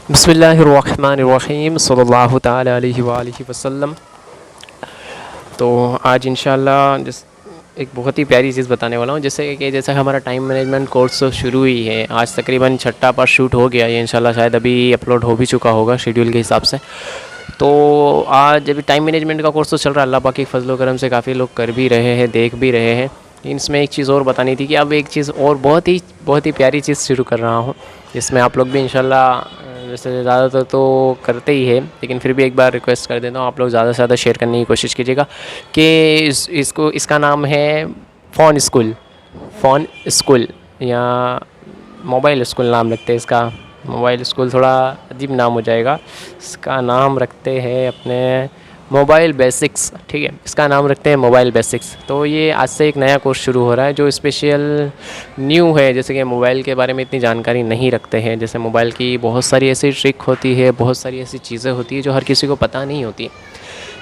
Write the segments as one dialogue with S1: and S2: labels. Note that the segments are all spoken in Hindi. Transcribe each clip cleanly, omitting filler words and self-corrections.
S1: बिस्मिल्लाहिर्रहमानिर्रहीम सल्लल्लाहु ताला अलैहि वालिहि वसल्लम। तो आज इंशाल्लाह एक बहुत ही प्यारी चीज़ बताने वाला हूँ। जैसे हमारा टाइम मैनेजमेंट कोर्स शुरू ही है, आज तकरीबन छठा पार्ट शूट हो गया ये, इंशाल्लाह शायद अभी अपलोड हो भी चुका होगा शेड्यूल के हिसाब से। तो आज अभी टाइम मैनेजमेंट का कोर्स तो चल रहा है, अल्लाह पाक के फजल करम से काफ़ी लोग कर भी रहे हैं, देख भी रहे हैं। इसमें एक चीज़ और बतानी थी कि अब एक चीज़ और बहुत ही प्यारी चीज़ शुरू कर रहा हूँ, जिसमें आप लोग भी इंशाल्लाह वैसे ज़्यादातर तो करते ही है, लेकिन फिर भी एक बार रिक्वेस्ट कर देता हूँ, आप लोग ज़्यादा से ज़्यादा शेयर करने की कोशिश कीजिएगा कि इसका नाम है फ़ोन स्कूल या मोबाइल स्कूल नाम रखते हैं इसका। मोबाइल स्कूल थोड़ा अजीब नाम हो जाएगा, इसका नाम रखते हैं अपने मोबाइल बेसिक्स। ठीक है, इसका नाम रखते हैं मोबाइल बेसिक्स। तो ये आज से एक नया कोर्स शुरू हो रहा है जो स्पेशल न्यू है, जैसे कि मोबाइल के बारे में इतनी जानकारी नहीं रखते हैं। जैसे मोबाइल की बहुत सारी ऐसी ट्रिक होती है, बहुत सारी ऐसी चीज़ें होती है जो हर किसी को पता नहीं होती,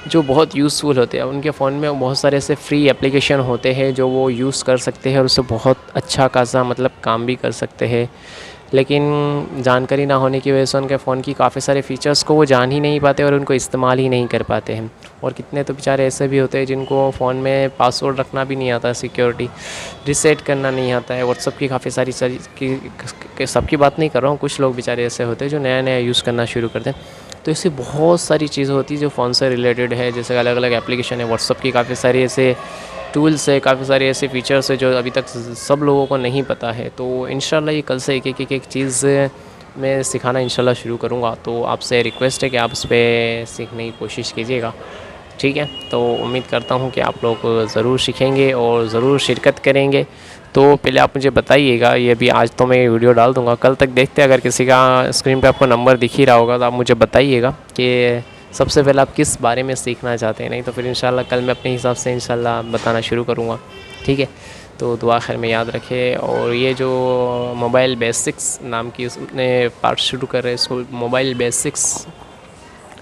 S1: जो बहुत यूज़फुल होते हैं। उनके फ़ोन में बहुत सारे ऐसे फ्री एप्लीकेशन होते हैं जो वो यूज़ कर सकते हैं और उससे बहुत अच्छा खासा मतलब काम भी कर सकते हैं, लेकिन जानकारी ना होने की वजह से उनके फ़ोन की काफ़ी सारे फ़ीचर्स को वो जान ही नहीं पाते और उनको इस्तेमाल ही नहीं कर पाते हैं। और कितने तो बेचारे ऐसे भी होते हैं जिनको फ़ोन में पासवर्ड रखना भी नहीं आता, सिक्योरिटी रीसेट करना नहीं आता है। व्हाट्सअप की काफ़ी सारी सबकी बात नहीं कर रहा हूँ, कुछ लोग बेचारे ऐसे होते हैं जो नया नया यूज़ करना शुरू करते हैं। तो ऐसी बहुत सारी चीज़ें होती है जो फ़ोन से रिलेटेड है, जैसे अलग अलग एप्लीकेशन है, व्हाट्सअप की काफ़ी सारी ऐसे टूल्स है, काफ़ी सारे ऐसे फ़ीचर्स है जो अभी तक सब लोगों को नहीं पता है। तो इंशाल्लाह ये कल से एक चीज़ मैं सिखाना इंशाल्लाह शुरू करूँगा। तो आपसे रिक्वेस्ट है कि आप उस पर सीखने की कोशिश कीजिएगा, ठीक है। तो उम्मीद करता हूँ कि आप लोग ज़रूर सीखेंगे और ज़रूर शिरकत करेंगे। तो पहले आप मुझे बताइएगा, ये भी आज तो मैं वीडियो डाल दूँगा, कल तक देखते हैं, अगर किसी का स्क्रीन पे आपको नंबर दिख ही रहा होगा तो आप मुझे बताइएगा कि सबसे पहले आप किस बारे में सीखना चाहते हैं। नहीं तो फिर इंशाल्लाह कल मैं अपने हिसाब से इंशाल्लाह बताना शुरू करूँगा, ठीक है। तो दुआ खैर में याद रखें। और ये जो मोबाइल बेसिक्स नाम की उसने पार्ट शुरू कर रहे हैं, इसको मोबाइल बेसिक्स,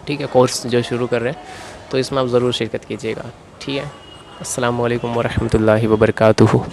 S1: ठीक है, कोर्स जो शुरू कर रहे हैं, तो इसमें आप ज़रूर शिरकत कीजिएगा, ठीक है। अस्सलामु अलैकुम वरहमतुल्लाहि वबरकातुहू।